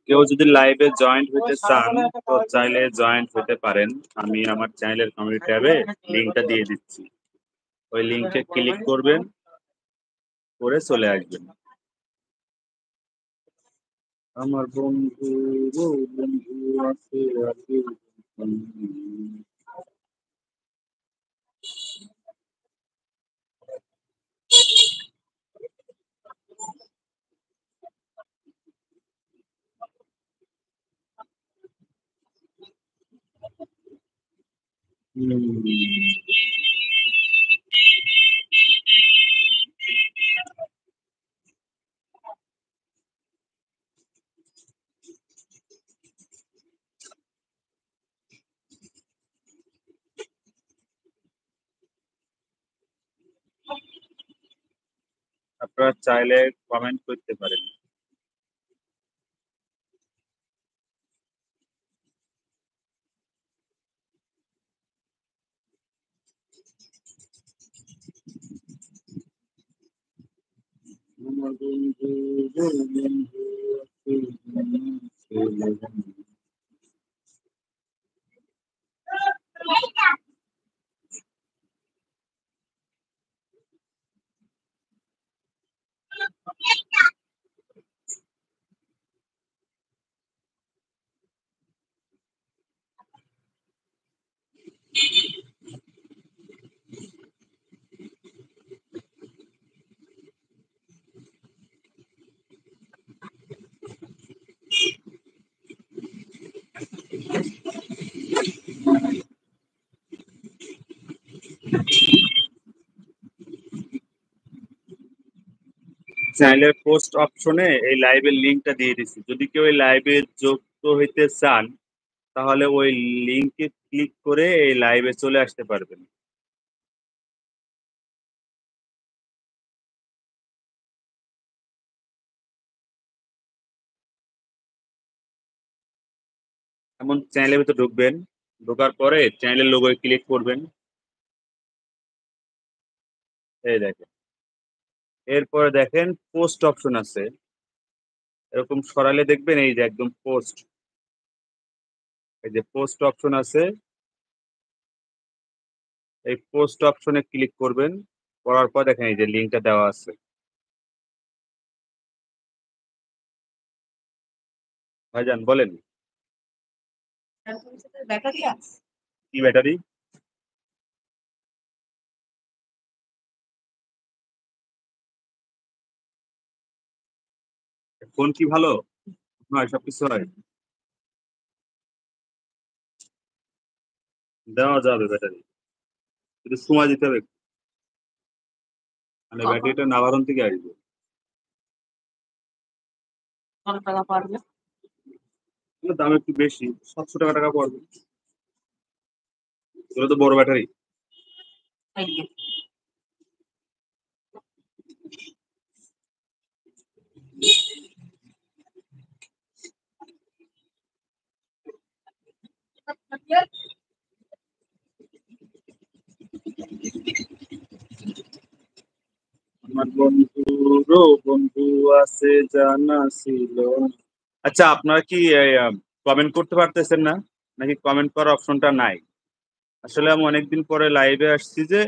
কেউ যদি লাইভে জয়েন্ট হতে চান তো চাইলে জয়েন্ট হতে পারেন। আমি আমার চ্যানেলের কমিউনিটি ট্যাবে লিংকটা দিয়ে দিচ্ছি, ওই লিংকে ক্লিক করবেন, করে চলে আসবেন। আমার বন্ধু আছে আছে আপনারা চাইলে কমেন্ট করতে পারেন। আমার বন্ধু আছে। চ্যানেলের পোস্ট অপশনে এই লাইভের লিংকটা দিয়ে দিচ্ছি, যদি কেউ এই লাইভে যুক্ত হইতে চান তাহলে ওই লিংকে ক্লিক করে এই লাইভে চলে আসতে পারবেন। এমন চ্যানেলের ভিতরে ঢুকবেন, ঢোকার পরে চ্যানেলের লোগোয় ক্লিক করবেন, এই দেখেন। এরপরে দেখেন পোস্ট অপশন আছে, এরকম সরালে দেখবেন এই যে একদম পোস্ট, এই যে পোস্ট অপশন আছে, এই পোস্ট অপশনে ক্লিক করবেন, করার পর দেখেন এই যে লিংকটা দেওয়া আছে। ভাইজান বলেন কি ব্যাটারি? ফোন কি ভালো হয়? সবকিছু হয়, দেওয়া যাবে ব্যাটারি, কিন্তু সময় দিতে হবে, মানে ব্যাটারিটা নাভারণ থেকে আসবে। দাম একটু বেশি, 700 টাকা পড়বে। এগুলো তো বড় ব্যাটারি। আমার বন্ধুরও বন্ধু আছে জানা ছিল। আচ্ছা, আপনারা কি কমেন্ট করতে পারতেছেন না, নাকি কমেন্ট করার অপশনটা নাই? আসলে আমি অনেকদিন পরে লাইভে আসছি যে,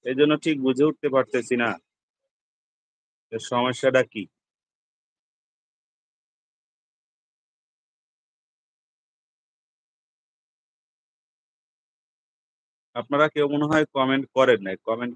এই জন্য ঠিক বুঝে উঠতে পারতেছি না এর সমস্যাটা কি। আপনারা কেউ মনে হয় কমেন্ট করেন নাই, কমেন্ট